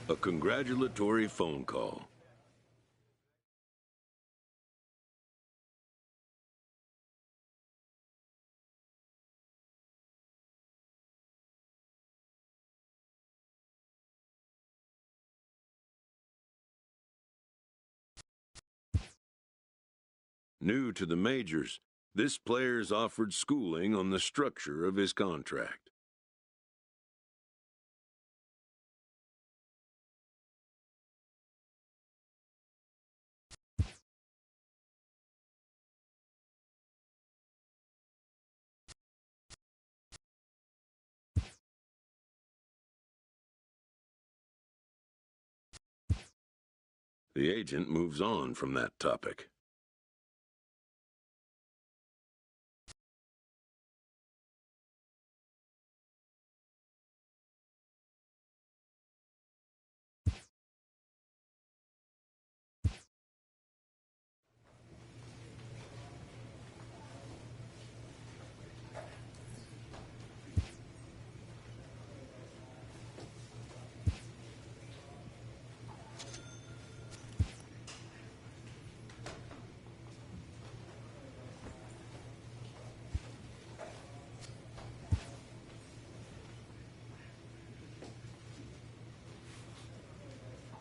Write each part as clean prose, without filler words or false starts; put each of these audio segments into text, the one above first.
A congratulatory phone call. New to the majors, this player is offered schooling on the structure of his contract. The agent moves on from that topic.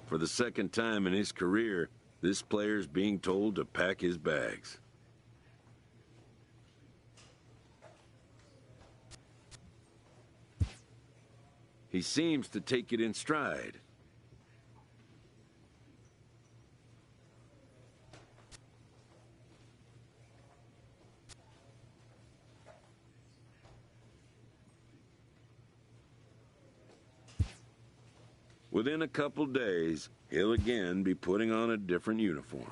For the second time in his career, this player's being told to pack his bags. He seems to take it in stride. Within a couple days, he'll again be putting on a different uniform.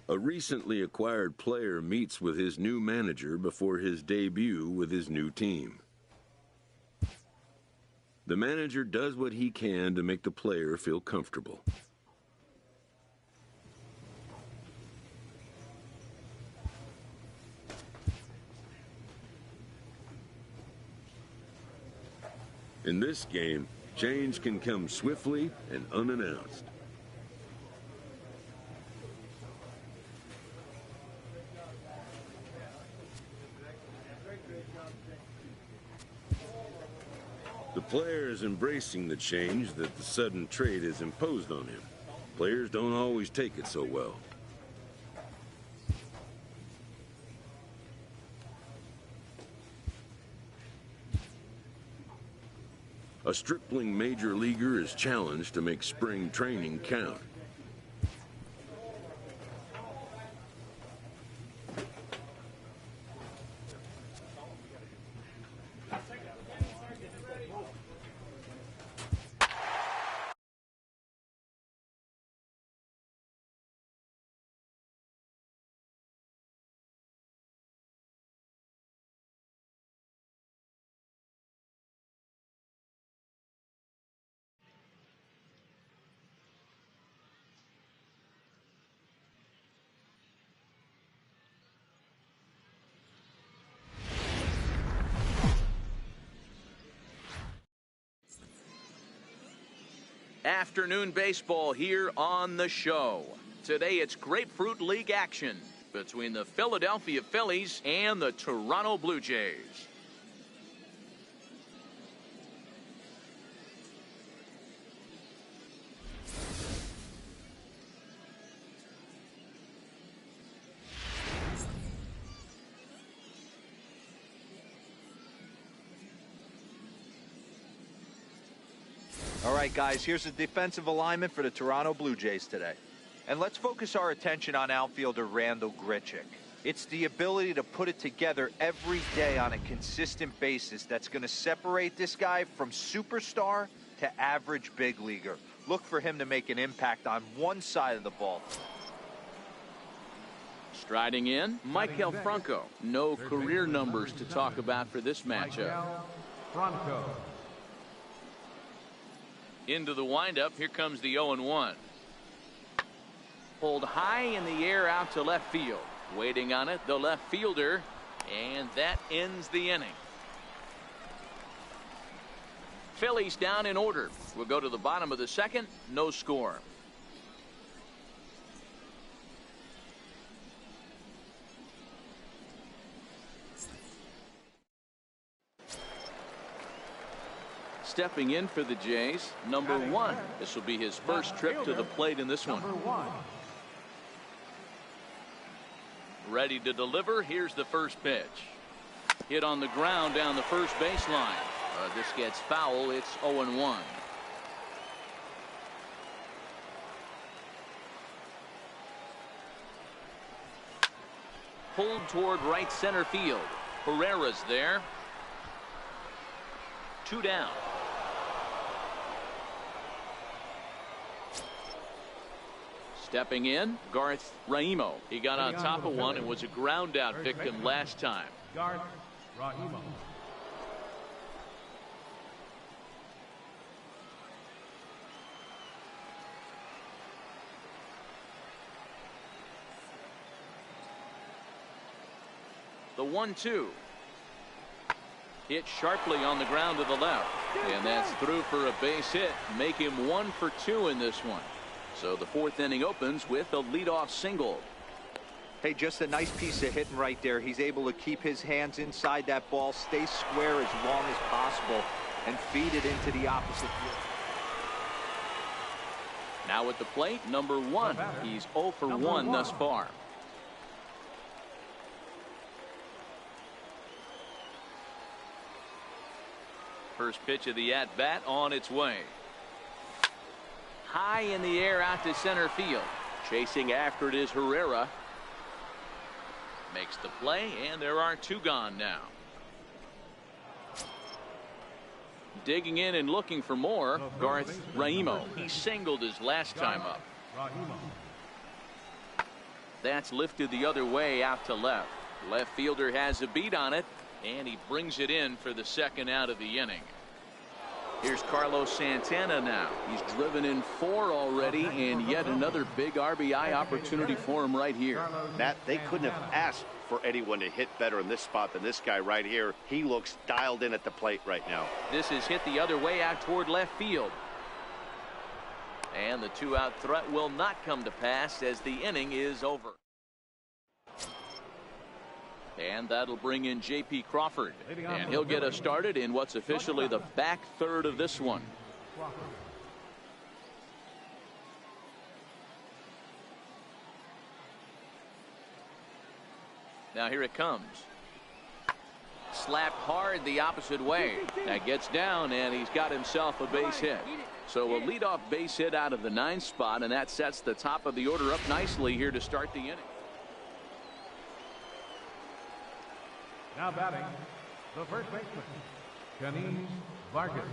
A recently acquired player meets with his new manager before his debut with his new team. The manager does what he can to make the player feel comfortable. In this game, change can come swiftly and unannounced. The player is embracing the change that the sudden trade has imposed on him. Players don't always take it so well. A stripling major leaguer is challenged to make spring training count. Afternoon baseball here on the show. Today it's Grapefruit League action between the Philadelphia Phillies and the Toronto Blue Jays. All right, guys, here's the defensive alignment for the Toronto Blue Jays today. And let's focus our attention on outfielder Randal Grichuk. It's the ability to put it together every day on a consistent basis that's going to separate this guy from superstar to average big leaguer. Look for him to make an impact on one side of the ball. Striding in, Maikel Franco. No career numbers to talk about for this matchup. Franco. Into the windup, here comes the 0-1. Pulled high in the air out to left field. Waiting on it, the left fielder, and that ends the inning. Phillies down in order. We'll go to the bottom of the second. No score. Stepping in for the Jays, number 1. This will be his first trip to the plate in this one. Ready to deliver. Here's the first pitch. Hit on the ground down the first baseline. This gets foul. It's 0-1. Pulled toward right center field. Herrera's there. 2 down. Stepping in, Garth Raimo. He got on top of one and was a ground out victim last time. Garth Raimo. The 1-2. Hit sharply on the ground to the left. And that's through for a base hit. Make him 1 for 2 in this one. So the 4th inning opens with a leadoff single. Hey, just a nice piece of hitting right there. He's able to keep his hands inside that ball, stay square as long as possible, and feed it into the opposite field. Now at the plate, number 1. He's 0 for 1 thus far. First pitch of the at-bat on its way. High in the air out to center field. Chasing after it is Herrera. Makes the play, and there are 2 gone now. Digging in and looking for more, Garth Raimo. He singled his last time up. That's lifted the other way out to left. Left fielder has a beat on it, and he brings it in for the 2nd out of the inning. Here's Carlos Santana now. He's driven in 4 already, and yet another big RBI opportunity for him right here. Matt, they couldn't have asked for anyone to hit better in this spot than this guy right here. He looks dialed in at the plate right now. This is hit the other way out toward left field. And the 2-out threat will not come to pass as the inning is over. And that'll bring in J.P. Crawford. And he'll get us started in what's officially the back third of this one. Now here it comes. Slapped hard the opposite way. That gets down, and he's got himself a base hit. So a leadoff base hit out of the 9th spot, and that sets the top of the order up nicely here to start the inning. Now batting, the first baseman, Kenny Vargas.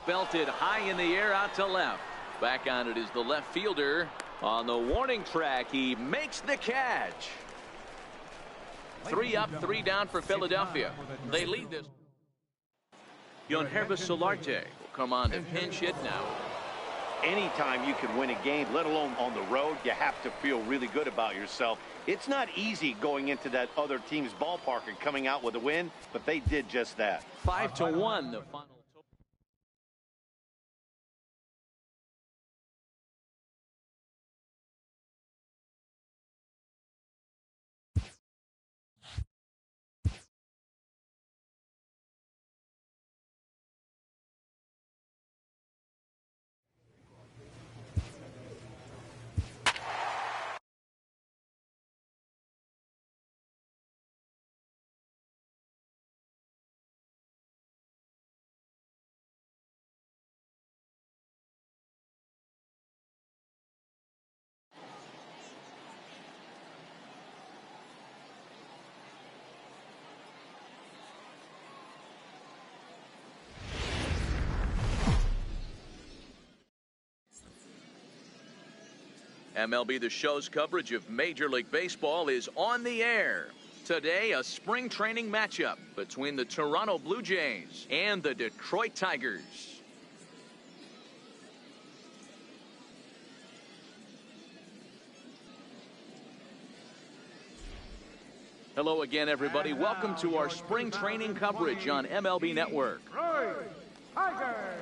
Belted high in the air out to left. Back on it is the left fielder. On the warning track, he makes the catch. 3 up, 3 down for Philadelphia. They lead this. Yohannes Solarte will come on to pinch hit now. Anytime you can win a game, let alone on the road, you have to feel really good about yourself. It's not easy going into that other team's ballpark and coming out with a win, but they did just that. 5-1 the final. MLB The Show's coverage of Major League Baseball is on the air. Today, a spring training matchup between the Toronto Blue Jays and the Detroit Tigers. Hello again, everybody. Welcome to our spring training coverage on MLB Network. Tigers.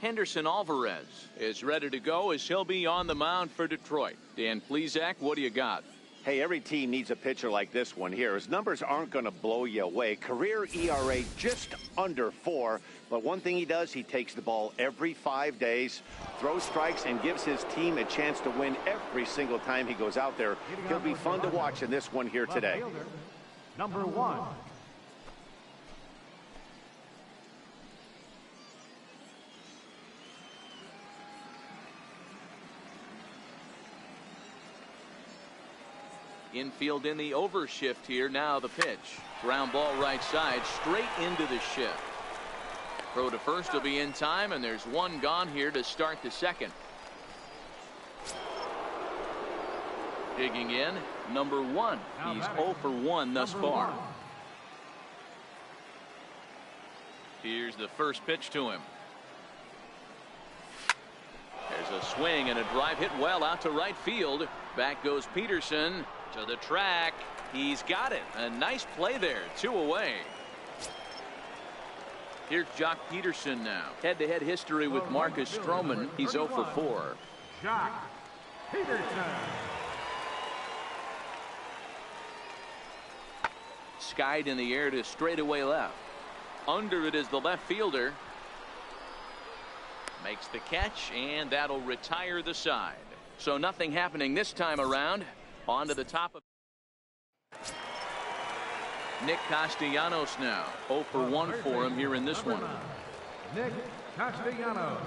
Henderson Alvarez is ready to go as he'll be on the mound for Detroit. Dan Plesac, what do you got? Hey, every team needs a pitcher like this one here. His numbers aren't going to blow you away. Career ERA just under 4. But one thing he does, he takes the ball every 5 days, throws strikes, and gives his team a chance to win every single time he goes out there. He'll be fun to watch in this one here today. Number 1. Infield in the overshift here. Now the pitch. Ground ball right side, straight into the shift. Throw to first will be in time, and there's one gone here to start the second. Digging in, number 1. He's 0 for 1 thus far. Here's the first pitch to him. There's a swing and a drive hit well out to right field. Back goes Peterson to the track. He's got it. A nice play there. 2 away. Here's Jock Peterson now. Head-to-head history with Marcus Stroman. He's 0 for 4. Jock Peterson. Skied in the air to straightaway left. Under it is the left fielder. Makes the catch, and that'll retire the side. So nothing happening this time around. On to the top of Nick Castellanos now. 0 for 1 for him here in this one. Nick Castellanos.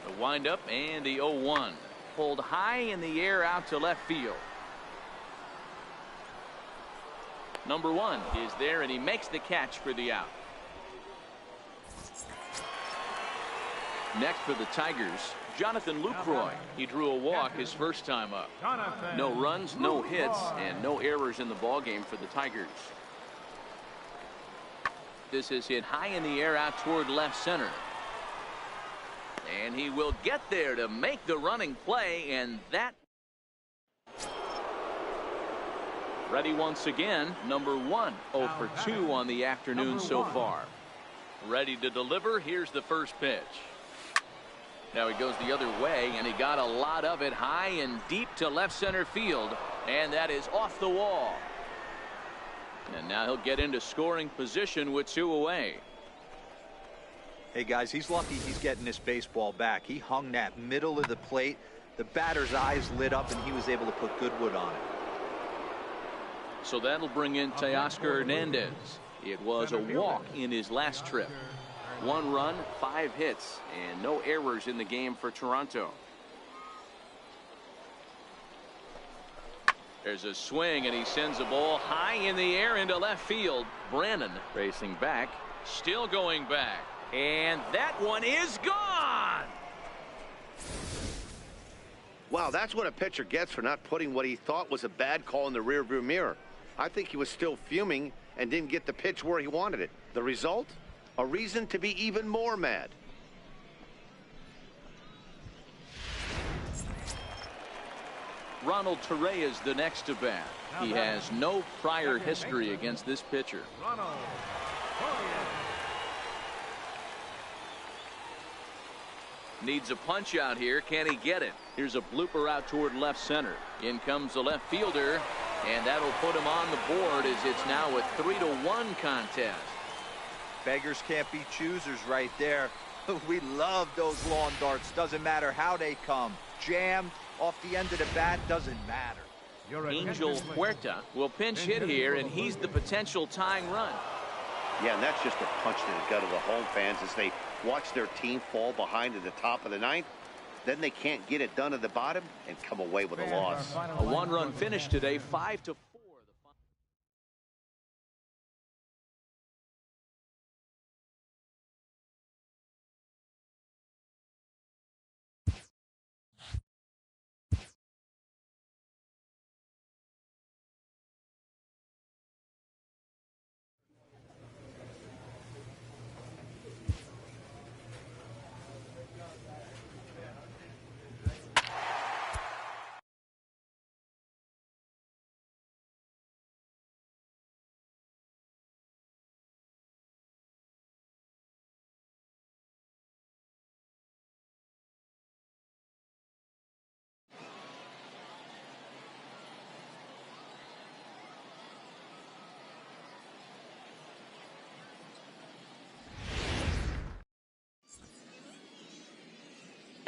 The windup and the 0-1. Pulled high in the air out to left field. Number 1 is there, and he makes the catch for the out. Next for the Tigers, Jonathan Lucroy. He drew a walk his first time up. No runs, no hits, and no errors in the ballgame for the Tigers. This is hit high in the air out toward left center. And he will get there to make the running play, and that. Ready once again, number 1. 0 for 2 on the afternoon so far. Ready to deliver. Here's the first pitch. Now he goes the other way, and he got a lot of it high and deep to left center field, and that is off the wall. And now he'll get into scoring position with 2 away. Hey guys, he's lucky he's getting this baseball back. He hung that middle of the plate. The batter's eyes lit up, and he was able to put good wood on it. So that'll bring in Teoscar Hernandez. It was a walk in his last trip. 1 run, 5 hits, and no errors in the game for Toronto. There's a swing, and he sends a ball high in the air into left field. Brannon racing back, still going back, and that one is gone. Wow, that's what a pitcher gets for not putting what he thought was a bad call in the rearview mirror. I think he was still fuming and didn't get the pitch where he wanted it. The result? A reason to be even more mad. Ronald Torrey is the next to bat. He has no prior history against this pitcher. Needs a punch out here. Can he get it? Here's a blooper out toward left center. In comes the left fielder, and that'll put him on the board as it's now a 3-1 contest. Beggars can't be choosers right there. We love those lawn darts. Doesn't matter how they come. Jammed off the end of the bat, doesn't matter. Angel Huerta will pinch hit here, and he's the potential tying run. Yeah, and that's just a punch to the gut of the home fans as they watch their team fall behind at the top of the 9th. Then they can't get it done at the bottom and come away with a loss. A 1-run finish today, 5-4.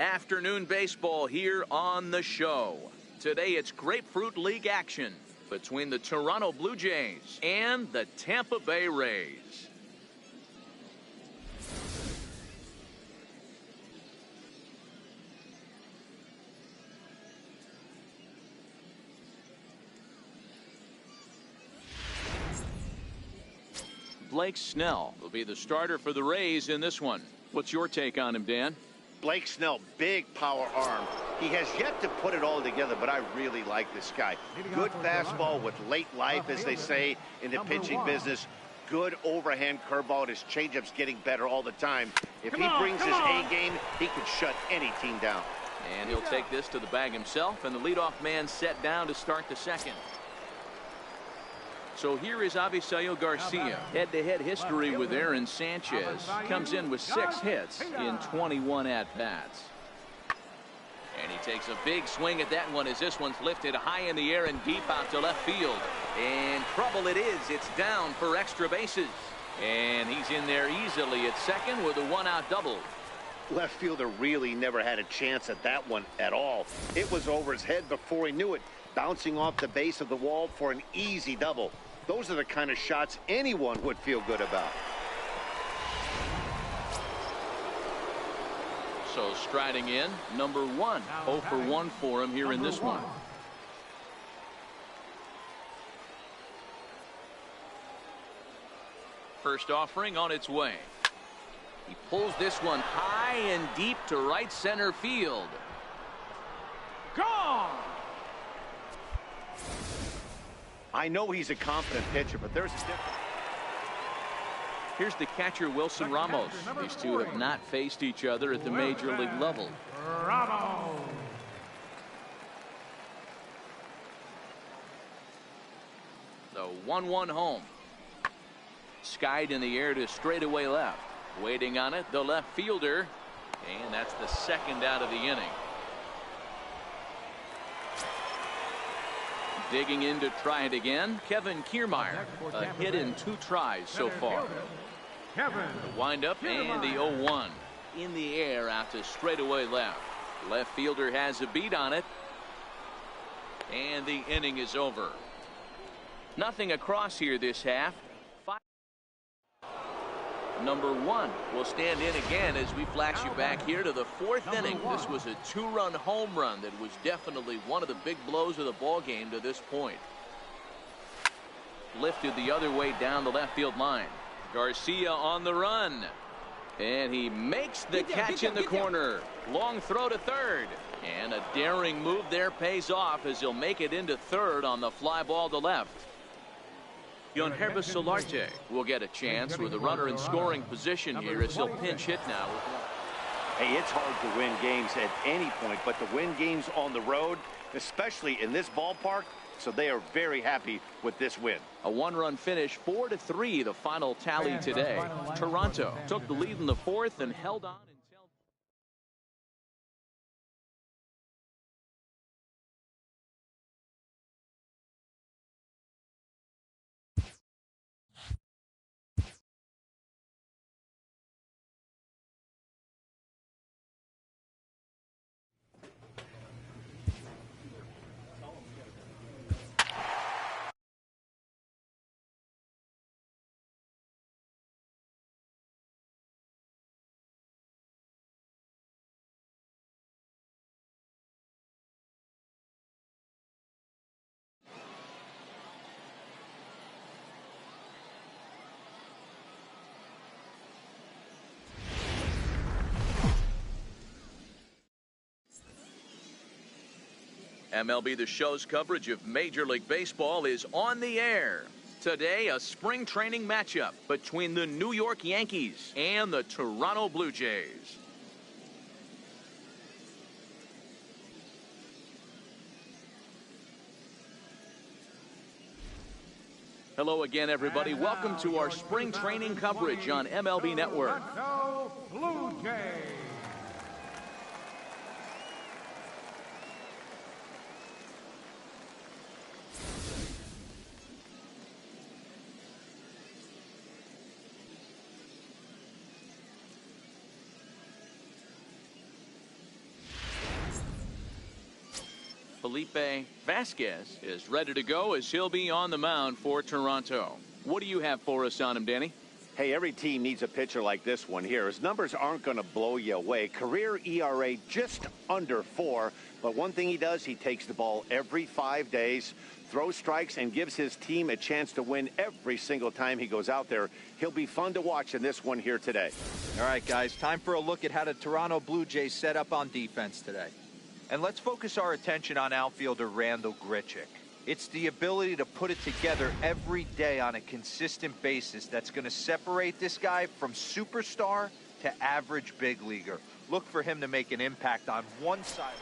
Afternoon baseball here on the show. Today it's Grapefruit League action between the Toronto Blue Jays and the Tampa Bay Rays. Blake Snell will be the starter for the Rays in this one. What's your take on him, Dan? Blake Snell, big power arm. He has yet to put it all together, but I really like this guy. Good fastball with late life, as they say in the pitching business. Good overhand curveball. His changeup's getting better all the time. If he brings his A game, he could shut any team down. And he'll take this to the bag himself, and the leadoff man set down to start the second. So here is Avisail Garcia. Head-to-head history with Aaron Sanchez. Comes in with 6 hits in 21 at-bats. And he takes a big swing at that one as this one's lifted high in the air and deep out to left field. And trouble it is. It's down for extra bases. And he's in there easily at second with a 1-out double. Left fielder really never had a chance at that one at all. It was over his head before he knew it, bouncing off the base of the wall for an easy double. Those are the kind of shots anyone would feel good about. So striding in, number 1. 0 for 1 for him here in this one. First offering on its way. He pulls this one high and deep to right center field. Gone! I know he's a confident pitcher, but there's a difference. Here's the catcher, Wilson Ramos. These two have not faced each other at the major league level. Ramos. The 1-1 home. Skied in the air to straightaway left. Waiting on it, the left fielder. And that's the second out of the inning. Digging in to try it again, Kevin Kiermaier. A hit in 2 tries so far. The windup and the 0-1. In the air out to straightaway left. Left fielder has a beat on it. And the inning is over. Nothing across here this half. Number 1 will stand in again as we flash you back here to the 4th inning. This was a 2-run home run that was definitely one of the big blows of the ball game to this point. Lifted the other way down the left field line. Garcia on the run. And he makes the catch in the corner. Long throw to third. And a daring move there pays off as he'll make it into third on the fly ball to left. Yonhervis Solarte will get a chance with a runner in scoring position here as he'll pinch hit now. Hey, it's hard to win games at any point, but to win games on the road, especially in this ballpark, so they are very happy with this win. A 1-run finish, 4-3, the final tally today. Toronto took the lead in the 4th and held on until... MLB The Show's coverage of Major League Baseball is on the air. Today, a spring training matchup between the New York Yankees and the Toronto Blue Jays. Hello again, everybody. Welcome to our spring training coverage on MLB Network. Toronto Blue Jays. Felipe Vasquez is ready to go as he'll be on the mound for Toronto. What do you have for us on him, Danny? Hey, every team needs a pitcher like this one here. His numbers aren't going to blow you away. Career ERA just under 4. But one thing he does, he takes the ball every 5 days, throws strikes, and gives his team a chance to win every single time he goes out there. He'll be fun to watch in this one here today. All right, guys, time for a look at how the Toronto Blue Jays set up on defense today. And let's focus our attention on outfielder Randal Grichuk. It's the ability to put it together every day on a consistent basis that's going to separate this guy from superstar to average big leaguer. Look for him to make an impact on one side.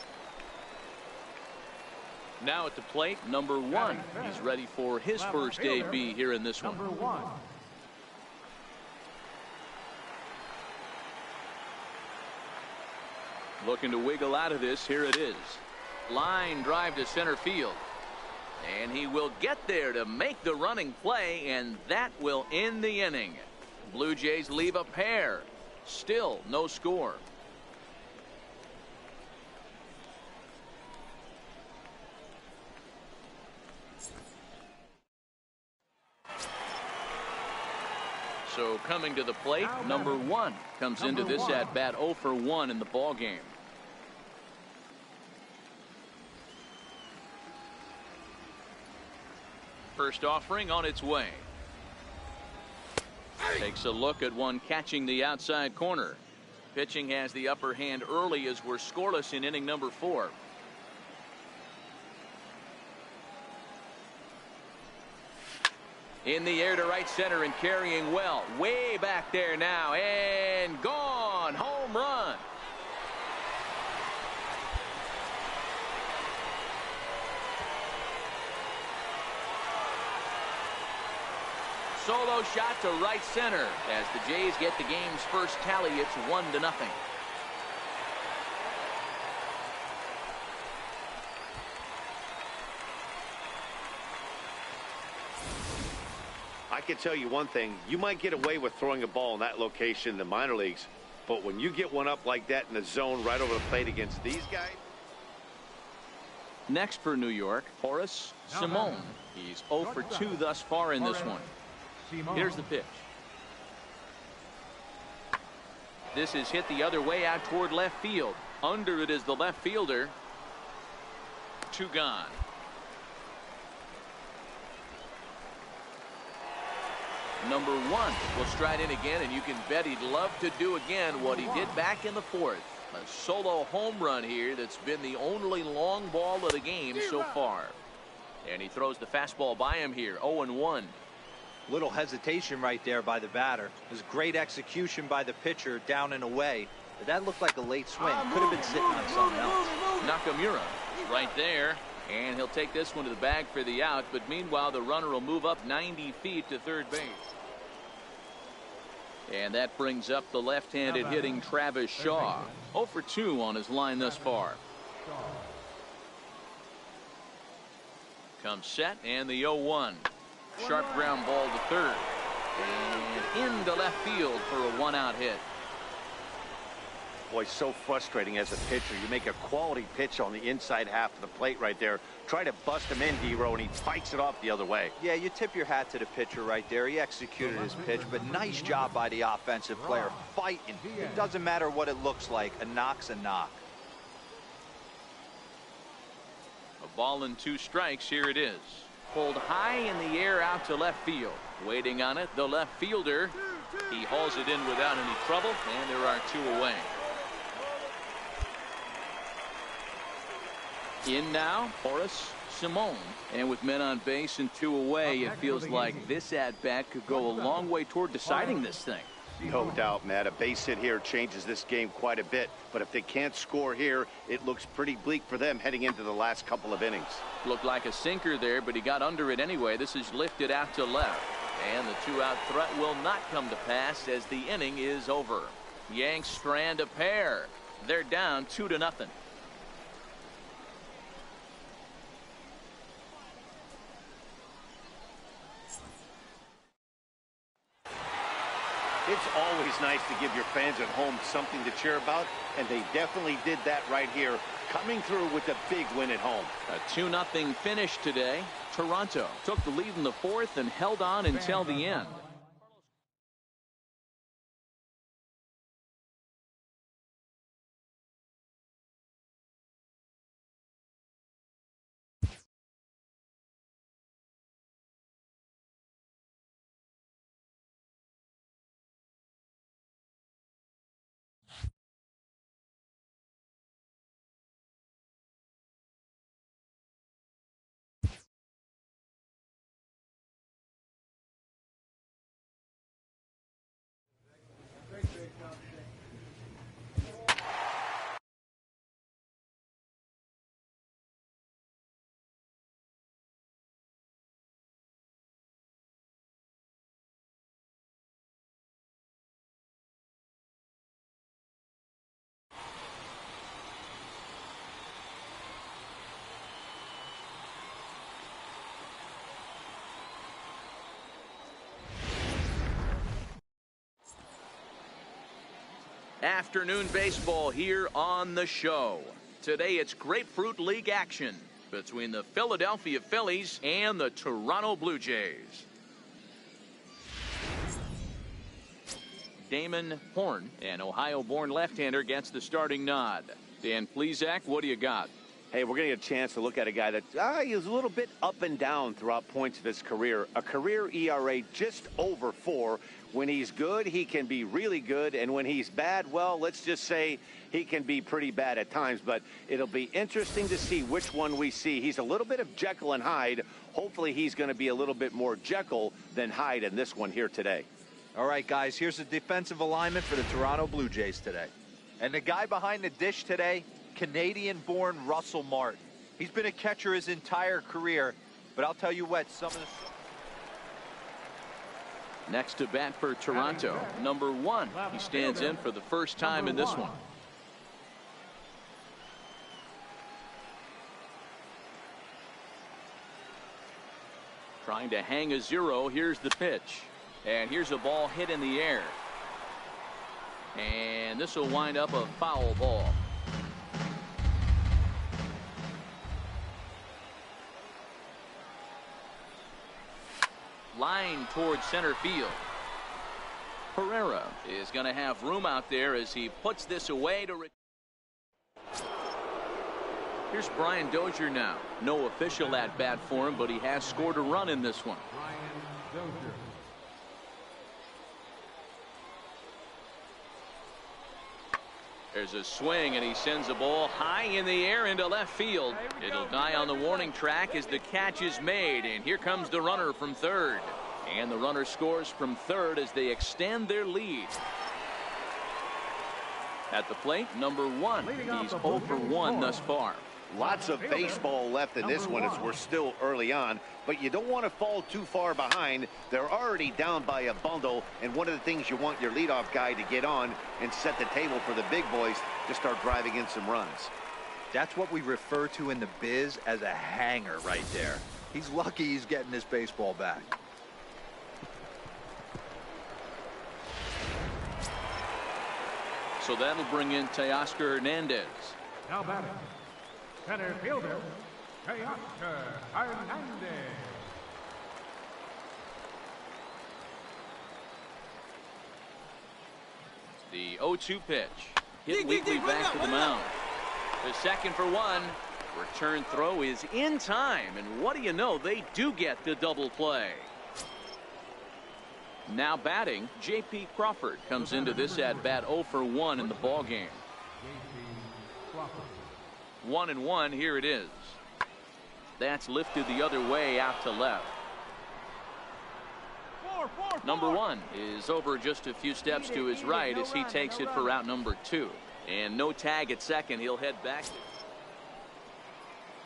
Now at the plate, number 1. He's ready for his first debut here in this one. Number 1. Looking to wiggle out of this. Here it is. Line drive to center field. And he will get there to make the running play, and that will end the inning. Blue Jays leave a pair. Still no score. So coming to the plate, number 1 comes into this at bat 0 for 1 in the ball game. First offering on its way. Takes a look at one catching the outside corner. Pitching has the upper hand early as we're scoreless in inning number 4. In the air to right center and carrying well. Way back there now and gone. Home run. Solo shot to right center as the Jays get the game's first tally. It's 1-0. I can tell you one thing. You might get away with throwing a ball in that location in the minor leagues, but when you get one up like that in the zone right over the plate against these guys. Next for New York, Horace Simone. He's 0 for 2 thus far in this one. Here's the pitch. This is hit the other way out toward left field. Under it is the left fielder. 2 gone. Number 1 will stride in again, and you can bet he'd love to do again what he did back in the 4th. A solo home run here that's been the only long ball of the game so far. And he throws the fastball by him here. 0-1. Little hesitation right there by the batter. It was great execution by the pitcher down and away. But that looked like a late swing. Could have been sitting on something else. Nakamura right there. And he'll take this one to the bag for the out. But meanwhile, the runner will move up 90 feet to third base. And that brings up the left-handed hitting Travis Shaw. 0 for 2 on his line thus far. Comes set and the 0-1. Sharp ground ball to third. And into left field for a 1-out hit. Boy, so frustrating as a pitcher. You make a quality pitch on the inside half of the plate right there. Try to bust him in, D-Row, and he fights it off the other way. Yeah, you tip your hat to the pitcher right there. He executed his pitch, but nice job by the offensive player. Fighting. It doesn't matter what it looks like. A knock's a knock. A ball and 2 strikes. Here it is. Pulled high in the air out to left field. Waiting on it, the left fielder. He hauls it in without any trouble, and there are 2 away. In now, Horace Simone. And with men on base and 2 away, it feels like this at-bat could go a long way toward deciding this thing. No doubt, Matt. A base hit here changes this game quite a bit. But if they can't score here, it looks pretty bleak for them heading into the last couple of innings. Looked like a sinker there, but he got under it anyway. This is lifted out to left. And the 2-out threat will not come to pass as the inning is over. Yanks strand a pair. They're down 2-0. It's always always nice to give your fans at home something to cheer about, and they definitely did that right here, coming through with a big win at home. A 2-0 finish today. Toronto took the lead in the fourth and held on until the end. Afternoon baseball here on the show. Today it's Grapefruit League action between the Philadelphia Phillies and the Toronto Blue Jays. Damon Horn, an Ohio-born left-hander, gets the starting nod. Dan Plesac, what do you got? Hey, we're going to get a chance to look at a guy that is a little bit up and down throughout points of his career. A career ERA just over 4. When he's good, he can be really good. And when he's bad, well, let's just say he can be pretty bad at times. But it'll be interesting to see which one we see. He's a little bit of Jekyll and Hyde. Hopefully he's going to be a little bit more Jekyll than Hyde in this one here today. All right, guys, here's the defensive alignment for the Toronto Blue Jays today. And the guy behind the dish today, Canadian-born Russell Martin. He's been a catcher his entire career, but I'll tell you what, some of the... Next to bat for Toronto, number 1. He stands in for the first time in this one. Trying to hang a 0. Here's the pitch. And here's a ball hit in the air. And this will wind up a foul ball. Line towards center field. Pereira is going to have room out there as he puts this away to... Here's Brian Dozier now. No official at bat for him, but he has scored a run in this one. Brian Dozier. There's a swing, and he sends a ball high in the air into left field. It'll die on the warning track as the catch is made, and here comes the runner from third. And the runner scores from third as they extend their lead. At the plate, number 1. He's 0 for 1 thus far. Lots of baseball left in this one as we're still early on, but you don't want to fall too far behind. They're already down by a bundle, and one of the things you want your leadoff guy to get on and set the table for the big boys to start driving in some runs. That's what we refer to in the biz as a hanger right there. He's lucky he's getting this baseball back. So that'll bring in Teoscar Hernandez. Now batting, center fielder, Teoscar Hernandez. The 0-2 pitch. Hit weakly back to the mound. The second for 1. Return throw is in time, and what do you know, they do get the double play. Now batting, J.P. Crawford comes into this at bat 0 for 1 in the ball game. 1-1, here it is. That's lifted the other way out to left. Number 1 is over just a few steps to his right as he takes it for route number 2. And no tag at second. He'll head back.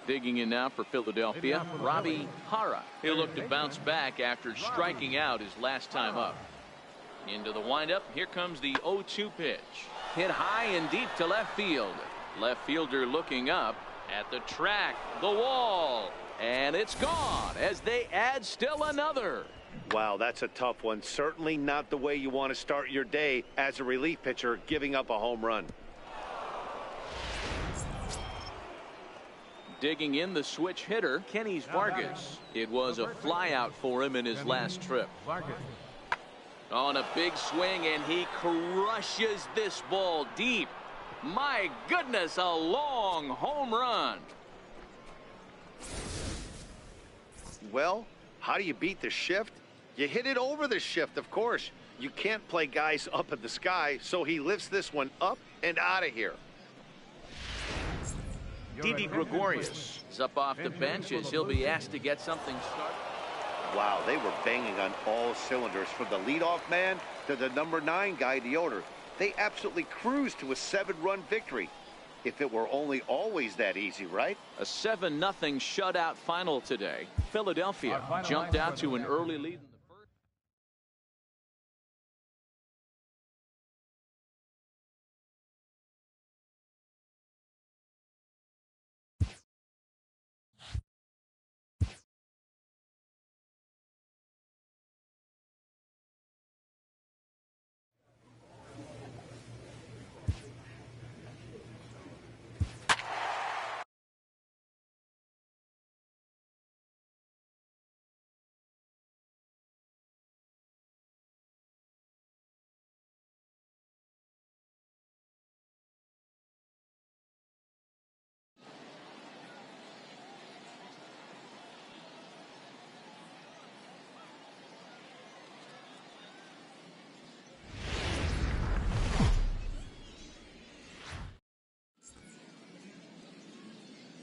Digging in now for Philadelphia, Robbie Hara. He'll look to bounce back after striking out his last time up. Into the windup. Here comes the 0-2 pitch. Hit high and deep to left field. Left fielder looking up at the track, the wall, and it's gone as they add still another. Wow, that's a tough one. Certainly not the way you want to start your day as a relief pitcher, giving up a home run. Digging in the switch hitter, Kenny's Vargas. It was a flyout for him in his last trip. On a big swing, and he crushes this ball deep. My goodness, a long home run. Well, how do you beat the shift? You hit it over the shift, of course. You can't play guys up in the sky, so he lifts this one up and out of here. Didi Gregorius is up off the bench as he'll be asked to get something started. Wow, they were banging on all cylinders from the leadoff man to the #9 guy, the order. They absolutely cruised to a 7-run victory. If it were only always that easy, right? A 7-0 shutout final today. Philadelphia jumped out to an early lead in the first.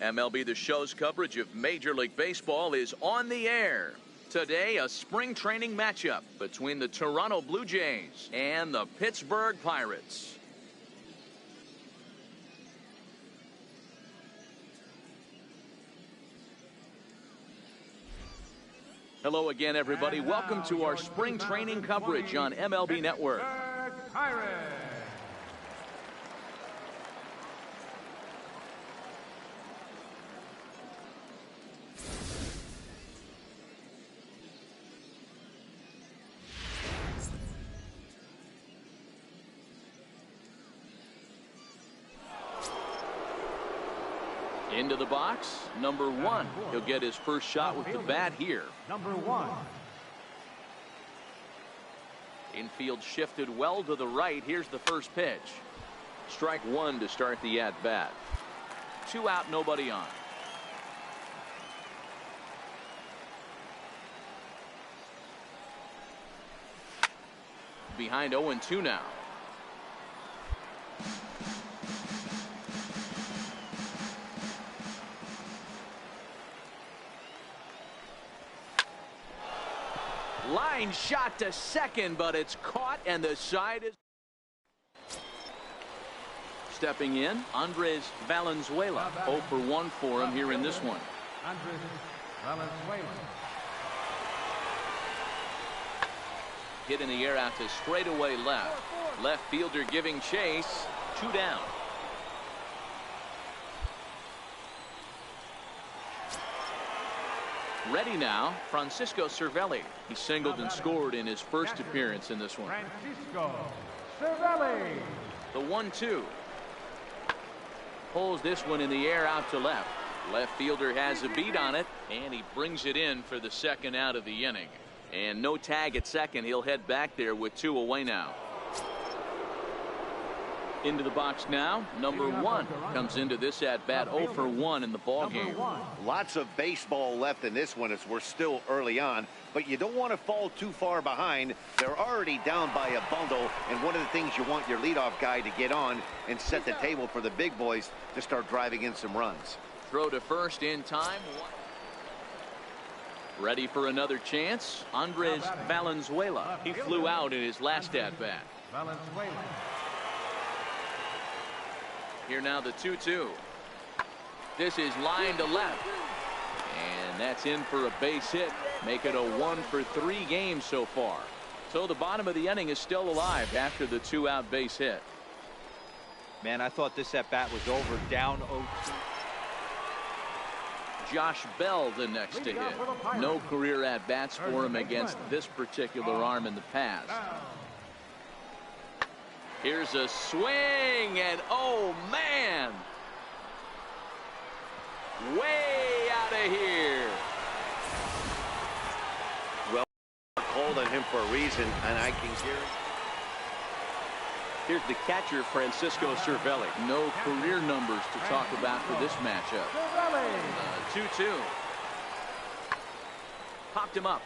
MLB The Show's coverage of Major League Baseball is on the air. Today, a spring training matchup between the Toronto Blue Jays and the Pittsburgh Pirates. Hello again, everybody. Welcome to our spring training coverage on MLB Network. Into the box, #1. He'll get his first shot with the bat here. #1. Infield shifted well to the right. Here's the first pitch. Strike 1 to start the at-bat. 2 out, nobody on. Behind 0-2 now. Line shot to second, but it's caught, and the side is. Stepping in, Andres Valenzuela. 0 for 1 for him here in this one. Andres Valenzuela. Hit in the air out to straightaway left. Left fielder giving chase. 2 down. Ready now, Francisco Cervelli. He singled and scored in his first appearance in this one. Francisco Cervelli. The 1-2. Pulls this one in the air out to left. Left fielder has a beat on it, and he brings it in for the second out of the inning. And no tag at second. He'll head back there with 2 away now. Into the box now, #1 comes into this at bat 0 for 1 in the ball game. Lots of baseball left in this one as we're still early on, but you don't want to fall too far behind. They're already down by a bundle, and one of the things you want your leadoff guy to get on and set the table for the big boys to start driving in some runs. Throw to first in time. Ready for another chance. Andres Valenzuela. He flew out in his last at bat. Valenzuela. Here now the 2-2. This is line to left. And that's in for a base hit. Make it a 1 for 3 game so far. So the bottom of the inning is still alive after the 2-out base hit. Man, I thought this at bat was over, down 0-2. Josh Bell the next to hit. No career at-bats for him against this particular arm in the past. Here's a swing, and oh man, way out of here. Well, called on him for a reason, and I can guarantee. Here's the catcher, Francisco Cervelli. No career numbers to talk about for this matchup. 2-2. Popped him up.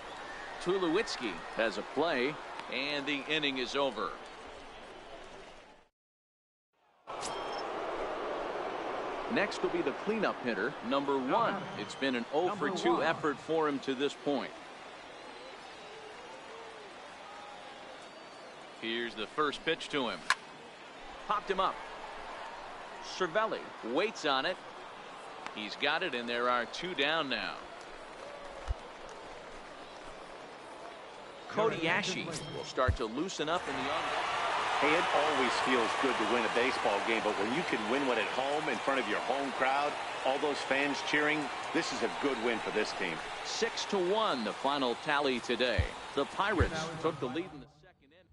Tulowitzki has a play, and the inning is over. Next will be the cleanup hitter, number 1. It's been an 0 for 2 effort for him to this point. Here's the first pitch to him. Popped him up. Cervelli waits on it. He's got it, and there are 2 down now. Cody Ashe will start to loosen up in the on-deck. Hey, it always feels good to win a baseball game, but when you can win one at home in front of your home crowd, all those fans cheering, this is a good win for this team. 6-1, the final tally today. The Pirates took the lead in the second inning.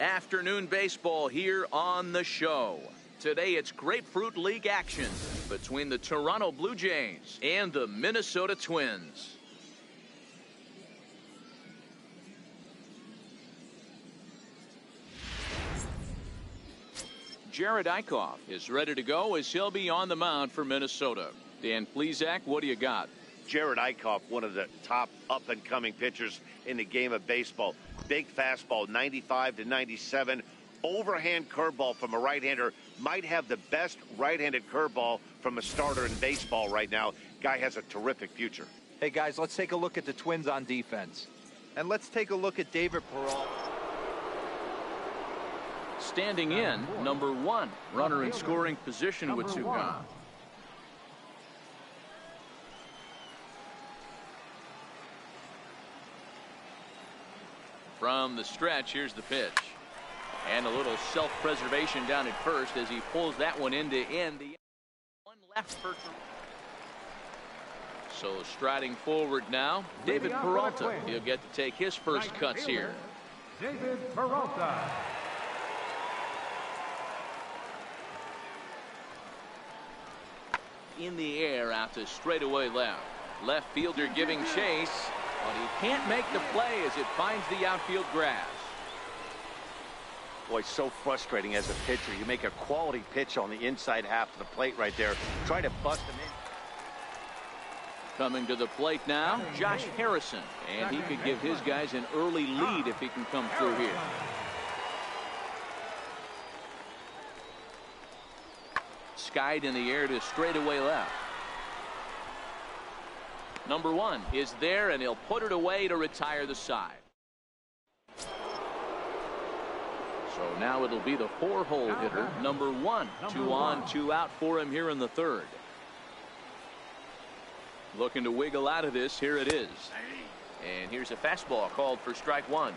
Afternoon baseball here on the show. Today it's Grapefruit League action between the Toronto Blue Jays and the Minnesota Twins. Jared Eichhoff is ready to go as he'll be on the mound for Minnesota. Dan Plesac, what do you got? Jared Eichhoff, one of the top up-and-coming pitchers in the game of baseball. Big fastball, 95 to 97. Overhand curveball from a right-hander. Might have the best right-handed curveball from a starter in baseball right now. Guy has a terrific future. Hey, guys, let's take a look at the Twins on defense. And let's take a look at David Peralta. Standing in, number 1, runner in scoring position with 2 gone. From the stretch, here's the pitch. And a little self-preservation down at first as he pulls that one into end. The 1 left for. So striding forward now, David Peralta. He'll get to take his first cuts here. David Peralta. In the air out to straightaway left. Left fielder giving chase. But he can't make the play as it finds the outfield grass. Boy, so frustrating as a pitcher. You make a quality pitch on the inside half of the plate right there. Try to bust him in. Coming to the plate now, Josh Harrison. And he could give his guys an early lead if he can come through here. Skied in the air to straightaway left. Number 1 is there, and he'll put it away to retire the side. So now it'll be the 4-hole hitter, number 1. 2 on, 2 out for him here in the 3rd. Looking to wiggle out of this. Here it is. And here's a fastball called for strike 1.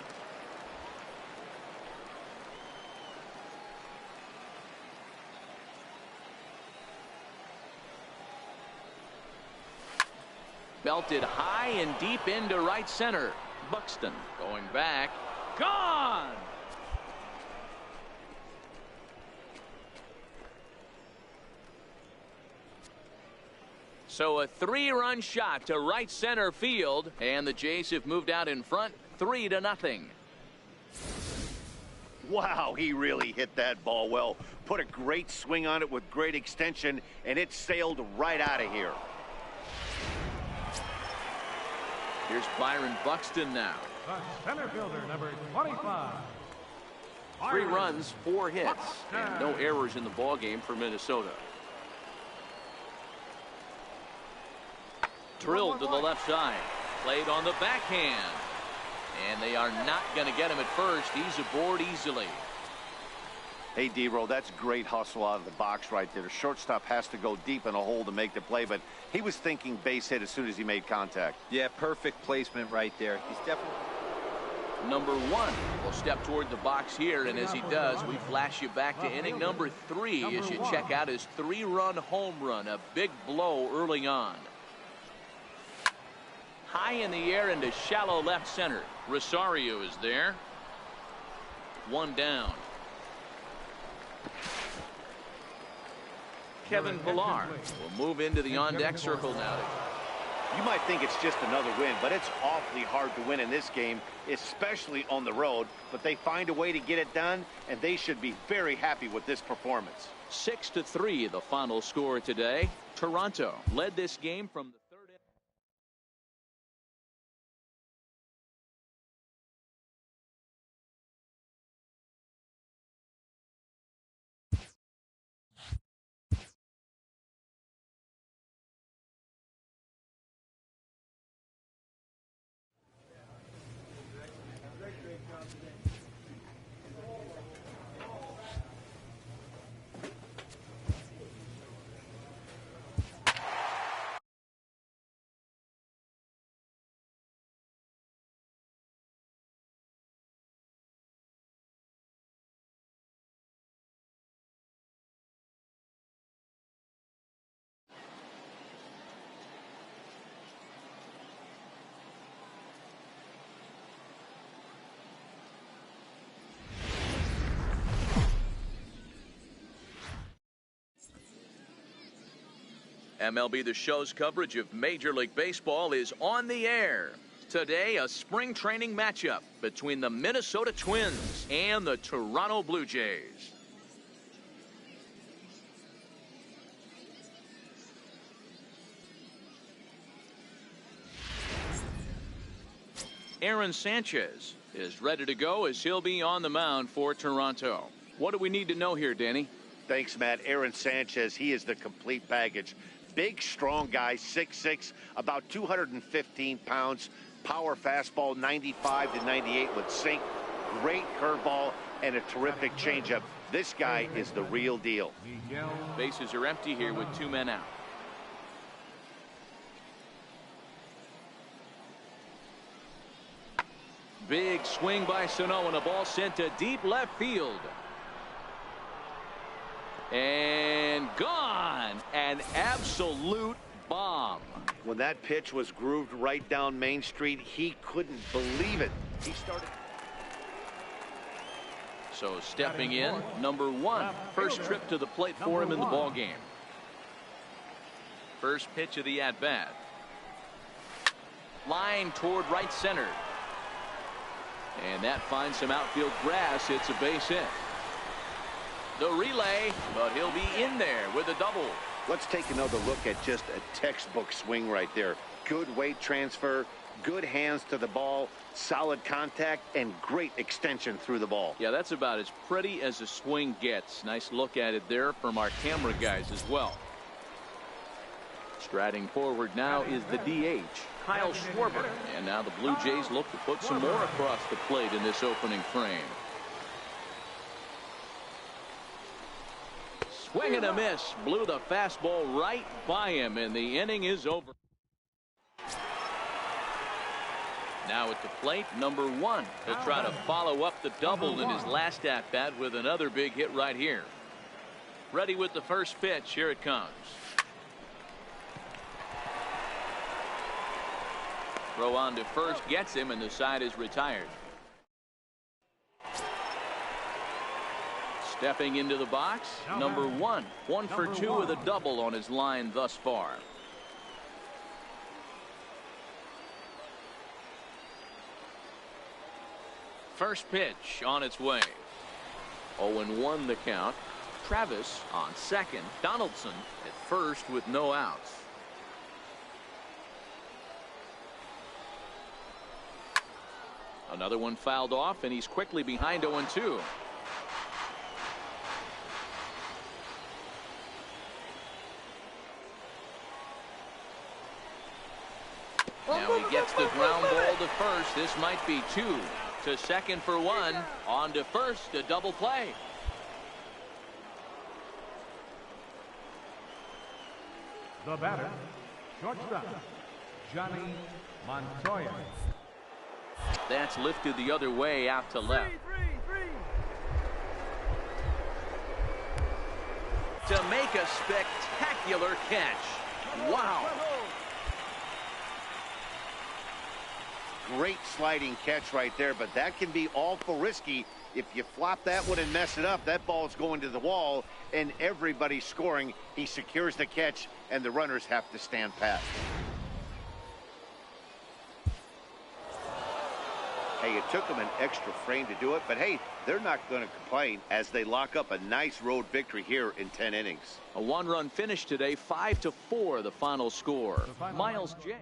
Belted high and deep into right center. Buxton going back. Gone! So a 3-run shot to right center field, and the Jays have moved out in front 3-0. Wow, he really hit that ball well. Put a great swing on it with great extension, and it sailed right out of here. Here's Byron Buxton now. The center fielder, number 25. 3 runs, 4 hits, and no errors in the ballgame for Minnesota. Drilled to the left side. Played on the backhand. And they are not going to get him at first. He's aboard easily. Hey, D-Roll, that's great hustle out of the box right there. The shortstop has to go deep in a hole to make the play, but he was thinking base hit as soon as he made contact. Yeah, perfect placement right there. He's definitely... Number 1 will step toward the box here, and as he does, we flash you back to inning number 3 as you check out his 3-run home run, a big blow early on. High in the air into shallow left center. Rosario is there. 1 down. Kevin Pillar will move into the on-deck circle now. You might think it's just another win, but it's awfully hard to win in this game, especially on the road. But they find a way to get it done, and they should be very happy with this performance. 6-3 the final score today. Toronto led this game from the third inning. MLB The Show's coverage of Major League Baseball is on the air. Today, a spring training matchup between the Minnesota Twins and the Toronto Blue Jays. Aaron Sanchez is ready to go as he'll be on the mound for Toronto. What do we need to know here, Danny? Thanks, Matt. Aaron Sanchez, he is the complete package. Big, strong guy, 6'6", about 215 pounds. Power fastball, 95 to 98 with sink. Great curveball and a terrific changeup. This guy is the real deal. Bases are empty here with 2 men out. Big swing by Sano and a ball sent to deep left field. And gone. An absolute bomb. When that pitch was grooved right down Main Street, he couldn't believe it. He started. So stepping in, number 1. First trip to the plate for him in the ball game. First pitch of the at-bat. Line toward right center. And that finds some outfield grass. It's a base hit. The relay, but he'll be in there with a double. Let's take another look at just a textbook swing right there. Good weight transfer, good hands to the ball, solid contact, and great extension through the ball. Yeah, that's about as pretty as a swing gets. Nice look at it there from our camera guys as well. Striding forward now is the DH, Kyle Schwarber. And now the Blue Jays look to put some more across the plate in this opening frame. Swing and a miss. Blew the fastball right by him, and the inning is over. Now at the plate, number 1. He'll try to follow up the double in his last at-bat with another big hit right here. Ready with the first pitch. Here it comes. Throw on to first gets him, and the side is retired. Stepping into the box, number 1. 1 for 2 with a double on his line thus far. First pitch on its way. 0-1 the count. Travis on second. Donaldson at first with no outs. Another one fouled off, and he's quickly behind 0-2. Now he gets the ground ball to first. This might be 2. To second for 1. On to first, a double play. The batter, shortstop, Johnny Montoya. That's lifted the other way out to left. To make a spectacular catch. Wow. Great sliding catch right there, but that can be awful risky. If you flop that one and mess it up, that ball's going to the wall, and everybody's scoring. He secures the catch, and the runners have to stand pat. Hey, it took them an extra frame to do it, but hey, they're not going to complain as they lock up a nice road victory here in 10 innings. A one-run finish today, 5-4 the final score. Miles J.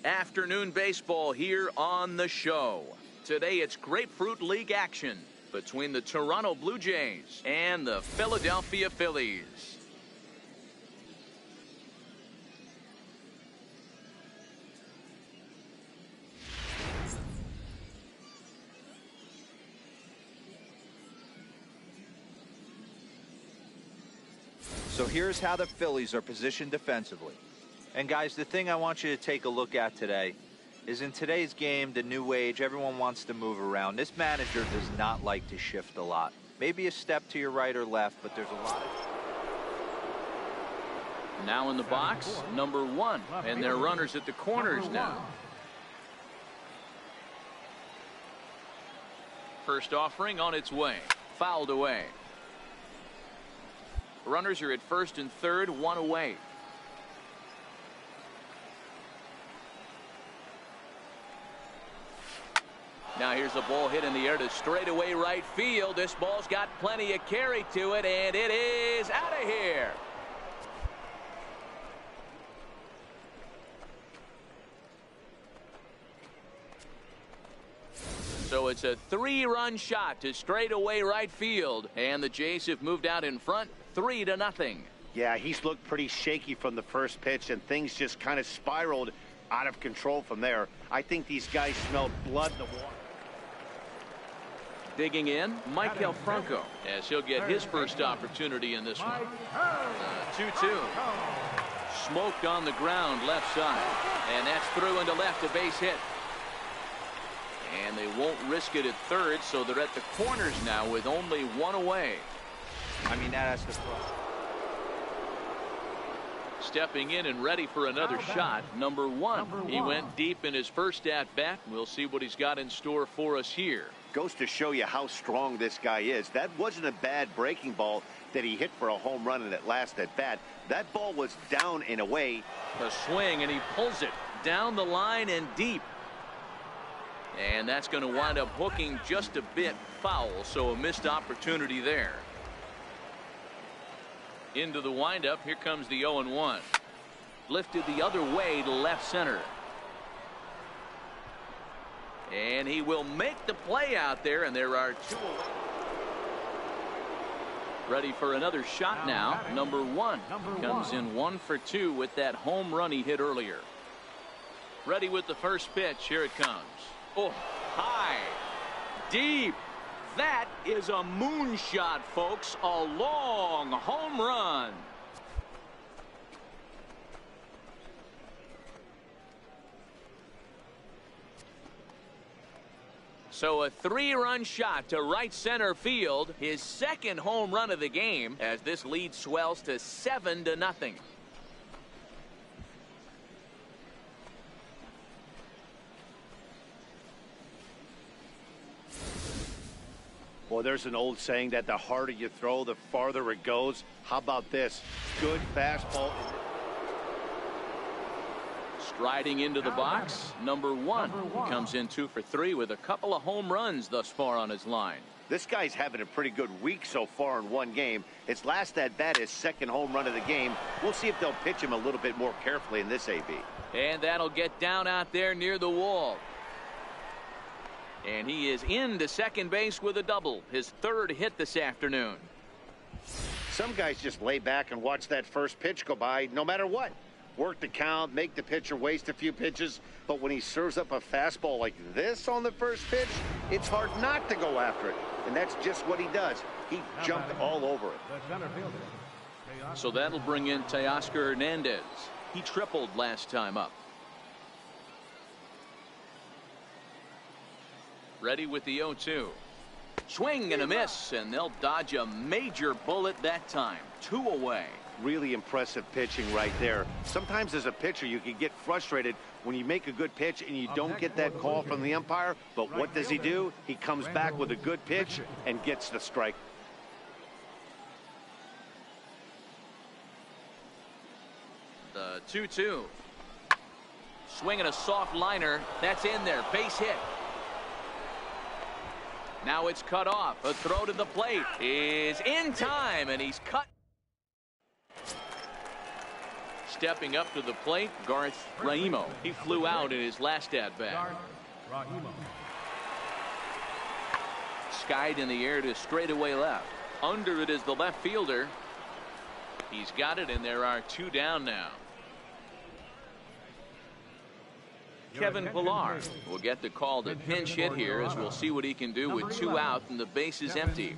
Afternoon baseball here on the show. Today it's Grapefruit League action between the Toronto Blue Jays and the Philadelphia Phillies. So here's how the Phillies are positioned defensively. And guys, the thing I want you to take a look at today is in today's game, the new age, everyone wants to move around. This manager does not like to shift a lot. Maybe a step to your right or left, but there's a lot of... Now in the box, number 1, and their runners at the corners now. First offering on its way, fouled away. Runners are at first and third, 1 away. Now here's a ball hit in the air to straightaway right field. This ball's got plenty of carry to it, and it is out of here. So it's a 3-run shot to straightaway right field, and the Jays have moved out in front 3-0. Yeah, he's looked pretty shaky from the first pitch, and things just kind of spiraled out of control from there. I think these guys smelled blood in the water. Digging in, Michael Franco, as he'll get his first opportunity in this one. 2-2. Smoked on the ground left side, and that's through into left, a base hit. And they won't risk it at third, so they're at the corners now with only 1 away. I mean, that has to throw. Stepping in and ready for another shot, number 1. He went deep in his first at-bat. We'll see what he's got in store for us here. Goes to show you how strong this guy is. That wasn't a bad breaking ball that he hit for a home run in that last at-bat. That ball was down and away. A swing, and he pulls it down the line and deep. And that's going to wind up hooking just a bit foul, so a missed opportunity there. Into the windup, here comes the 0-1. Lifted the other way to left center. And he will make the play out there, and there are 2 away. Ready for another shot now. Number one comes in 1 for 2 with that home run he hit earlier. Ready with the first pitch. Here it comes. Oh, high, deep. That is a moonshot, folks. A long home run. So a 3-run shot to right center field, his second home run of the game, as this lead swells to 7-0. Well, there's an old saying that the harder you throw, the farther it goes. How about this? Good fastball. Striding into the box, number one comes in 2 for 3 with a couple of home runs thus far on his line. This guy's having a pretty good week so far in one game. His last at-bat, his second home run of the game. We'll see if they'll pitch him a little bit more carefully in this AB. And that'll get down out there near the wall. And he is into second base with a double, his 3rd hit this afternoon. Some guys just lay back and watch that first pitch go by no matter what. Work the count, make the pitcher waste a few pitches, but when he serves up a fastball like this on the first pitch, it's hard not to go after it. And that's just what he does. He jumped all over it. So that'll bring in Teoscar Hernandez. He tripled last time up. Ready with the 0-2. Swing and a miss, and they'll dodge a major bullet that time. 2 away. Really impressive pitching right there. Sometimes as a pitcher you can get frustrated when you make a good pitch and you don't get that call from the umpire, but what does he do? He comes back with a good pitch and gets the strike. The 2-2. Swinging a soft liner. That's in there. Base hit. Now it's cut off. A throw to the plate is in time, and he's cut. Stepping up to the plate, Garth Raimo. He flew out in his last at-bat. Skied in the air to straightaway left. Under it is the left fielder. He's got it, and there are 2 down now. Kevin Pillar will get the call to pinch hit here, as we'll see what he can do with 2 out and the base is empty.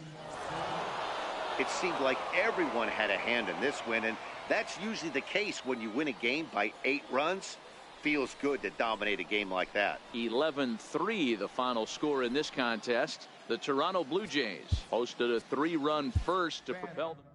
It seemed like everyone had a hand in this win, and that's usually the case when you win a game by 8 runs. Feels good to dominate a game like that. 11-3 the final score in this contest. The Toronto Blue Jays posted a 3-run first to propel them.